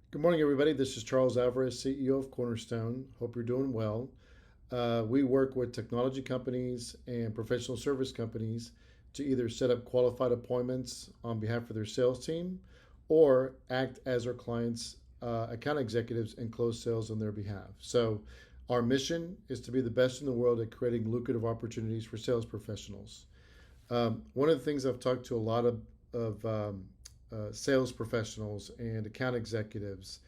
Good morning, everybody. This is Charles Alvarez, CEO of Cornerstone. Hope you're doing well. We work with technology companies and professional service companies to either set up qualified appointments on behalf of their sales team or act as our clients' account executives and close sales on their behalf. So, our mission is to be the best in the world at creating lucrative opportunities for sales professionals. One of the things I've talked to a lot of sales professionals and account executives,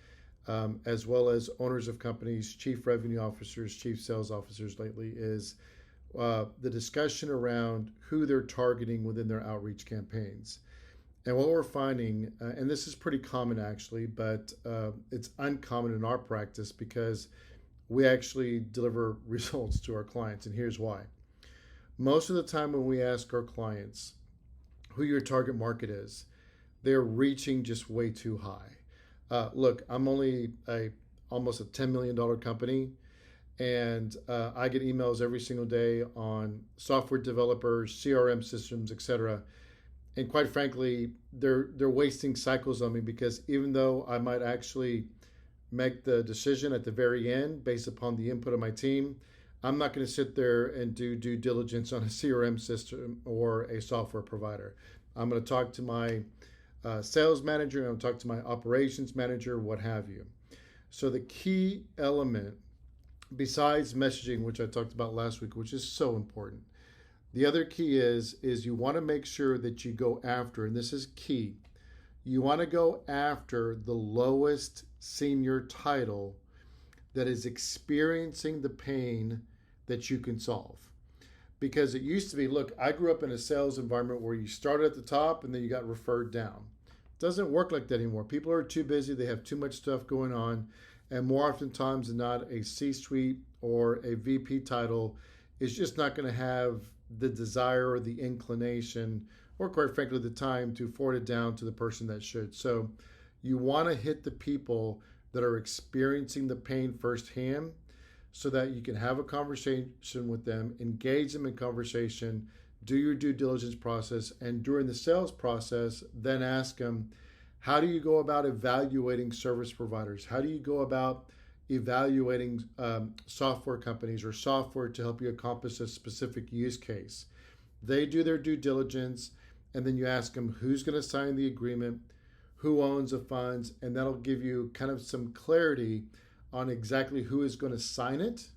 as well as owners of companies, chief revenue officers, chief sales officers lately, is the discussion around who they're targeting within their outreach campaigns. And what we're finding, and this is pretty common actually, but it's uncommon in our practice because we actually deliver results to our clients. And here's why. Most of the time, when we ask our clients who your target market is, they're reaching just way too high. Look, I'm only almost a $10 million company, and I get emails every single day on software developers, CRM systems, etc. And quite frankly, they're wasting cycles on me because even though I might actually make the decision at the very end based upon the input of my team, I'm not going to sit there and do due diligence on a CRM system or a software provider. I'm going to talk to my sales manager, I'm going to talk to my operations manager, what have you. So the key element, besides messaging, which I talked about last week, which is so important, the other key is you want to make sure that you go after, and this is key, you want to go after the lowest senior title that is experiencing the pain that you can solve. Because it used to be, look, I grew up in a sales environment where you started at the top and then you got referred down. It doesn't work like that anymore. People are too busy, they have too much stuff going on, and more oftentimes than not, a C-suite or a VP title is just not going to have the desire or the inclination, or quite frankly, the time to forward it down to the person that should. So you want to hit the people that are experiencing the pain firsthand so that you can have a conversation with them, engage them in conversation, do your due diligence process, and during the sales process, then ask them, how do you go about evaluating service providers? How do you go about evaluating software companies or software to help you accomplish a specific use case? They do their due diligence, and then you ask them who's going to sign the agreement, who owns the funds, and that'll give you kind of some clarity on exactly who is going to sign it.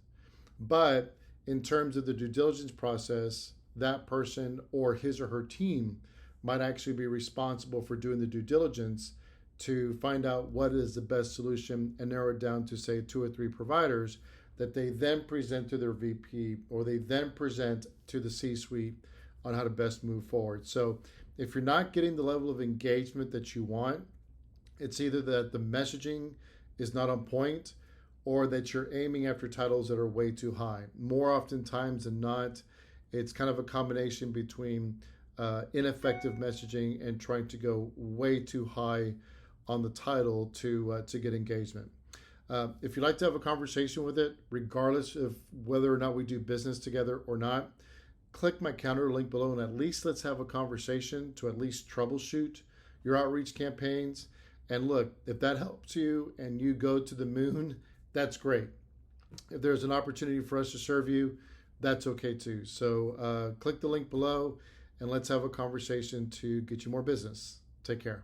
But in terms of the due diligence process, that person or his or her team might actually be responsible for doing the due diligence to find out what is the best solution and narrow it down to, say, two or three providers that they then present to their VP or they then present to the C-suite on how to best move forward. So if you're not getting the level of engagement that you want, it's either that the messaging is not on point or that you're aiming after titles that are way too high. More oftentimes than not, it's kind of a combination between ineffective messaging and trying to go way too high on the title to get engagement. If you'd like to have a conversation with it, regardless of whether or not we do business together or not, click my calendar link below and at least let's have a conversation to at least troubleshoot your outreach campaigns. And look, if that helps you and you go to the moon, that's great. If there's an opportunity for us to serve you, that's okay too. So click the link below and let's have a conversation to get you more business. Take care.